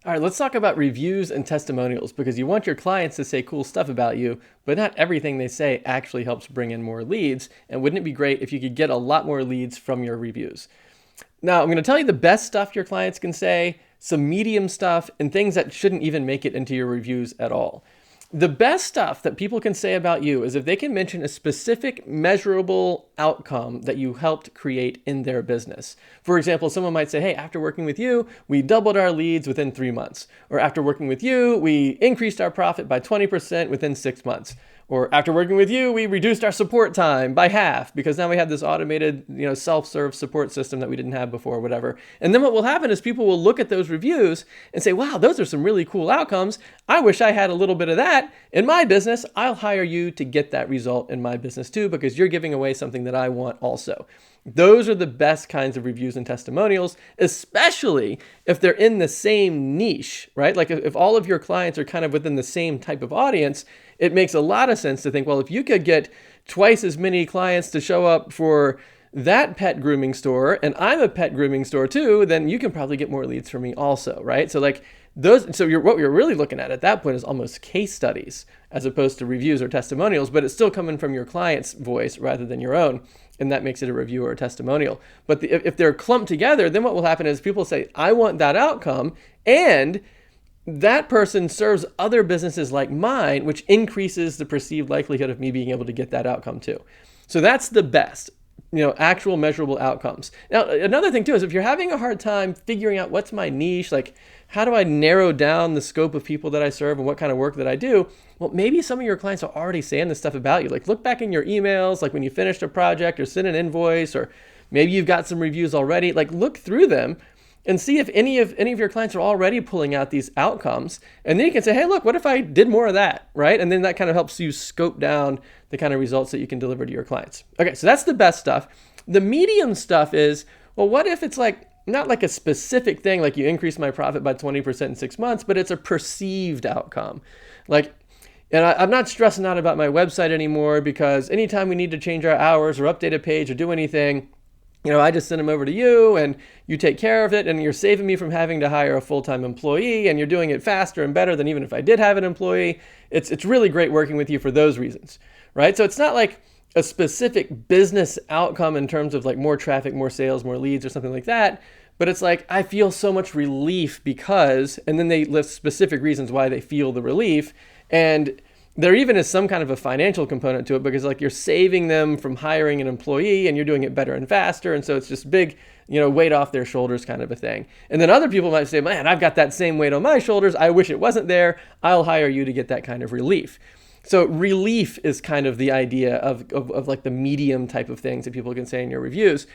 All right, let's talk about reviews and testimonials because you want your clients to say cool stuff about you, but not everything they say actually helps bring in more leads. And wouldn't it be great if you could get a lot more leads from your reviews? Now, I'm going to tell you the best stuff your clients can say, some medium stuff, and things that shouldn't even make it into your reviews at all. The best stuff that people can say about you is if they can mention a specific measurable outcome that you helped create in their business. For example, someone might say, hey, after working with you, we doubled our leads within 3 months. Or after working with you, we increased our profit by 20% within 6 months. Or after working with you, we reduced our support time by half because now we have this automated, self-serve support system that we didn't have before, whatever. And then what will happen is people will look at those reviews and say, wow, those are some really cool outcomes. I wish I had a little bit of that in my business. I'll hire you to get that result in my business too, because you're giving away something that I want also. Those are the best kinds of reviews and testimonials, especially if they're in the same niche, right? Like if all of your clients are kind of within the same type of audience, it makes a lot of sense to think, well, if you could get twice as many clients to show up for that pet grooming store and I'm a pet grooming store too, then you can probably get more leads from me also, right? So like what you're really looking at that point is almost case studies as opposed to reviews or testimonials, but it's still coming from your client's voice rather than your own. And that makes it a review or a testimonial. But if they're clumped together, then what will happen is people say, I want that outcome, and that person serves other businesses like mine, which increases the perceived likelihood of me being able to get that outcome too. So that's the best, actual measurable outcomes. Now, another thing too is if you're having a hard time figuring out what's my niche, like how do I narrow down the scope of people that I serve and what kind of work that I do? Well, maybe some of your clients are already saying this stuff about you. Like look back in your emails, like when you finished a project or sent an invoice, or maybe you've got some reviews already. Like look through them and see if any of your clients are already pulling out these outcomes. And then you can say, hey, look, what if I did more of that, right? And then that kind of helps you scope down the kind of results that you can deliver to your clients. Okay, so that's the best stuff. The medium stuff is, well, what if it's like, not like a specific thing, like you increase my profit by 20% in 6 months, but it's a perceived outcome. And I'm not stressing out about my website anymore because anytime we need to change our hours or update a page or do anything, I just send them over to you and you take care of it, and you're saving me from having to hire a full-time employee, and you're doing it faster and better than even if I did have an employee. It's really great working with you for those reasons, right? So it's not like a specific business outcome in terms of like more traffic, more sales, more leads or something like that. But it's like, I feel so much relief because, and then they list specific reasons why they feel the relief. And there even is some kind of a financial component to it because like you're saving them from hiring an employee and you're doing it better and faster. And so it's just big, weight off their shoulders kind of a thing. And then other people might say, man, I've got that same weight on my shoulders. I wish it wasn't there. I'll hire you to get that kind of relief. So relief is kind of the idea of like the medium type of things that people can say in your reviews.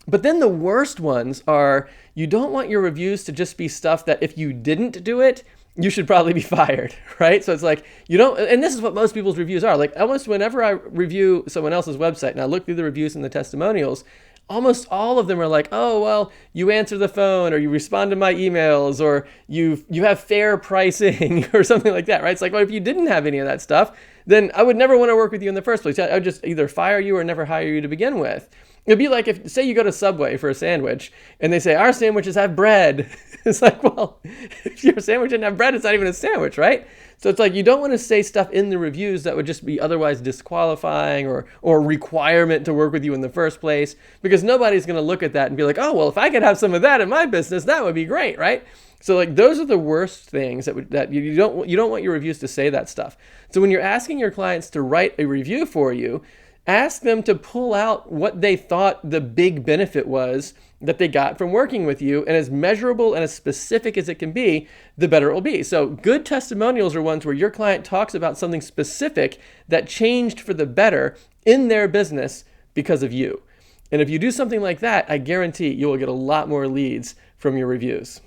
But then the worst ones are, you don't want your reviews to just be stuff that if you didn't do it, you should probably be fired, right? So it's like, and this is what most people's reviews are. Like almost whenever I review someone else's website and I look through the reviews and the testimonials, almost all of them are like, oh, well, you answer the phone or you respond to my emails or you have fair pricing or something like that, right? It's like, well, if you didn't have any of that stuff, then I would never want to work with you in the first place. I would just either fire you or never hire you to begin with. It'd be like if, say you go to Subway for a sandwich and they say, our sandwiches have bread. It's like, well, if your sandwich didn't have bread, it's not even a sandwich, right? So it's like, you don't want to say stuff in the reviews that would just be otherwise disqualifying or requirement to work with you in the first place, because nobody's going to look at that and be like, oh, well, if I could have some of that in my business, that would be great, right? So like those are the worst things that you don't want your reviews to say that stuff. So when you're asking your clients to write a review for you, ask them to pull out what they thought the big benefit was that they got from working with you, and as measurable and as specific as it can be, the better it will be. So good testimonials are ones where your client talks about something specific that changed for the better in their business because of you. And if you do something like that, I guarantee you will get a lot more leads from your reviews.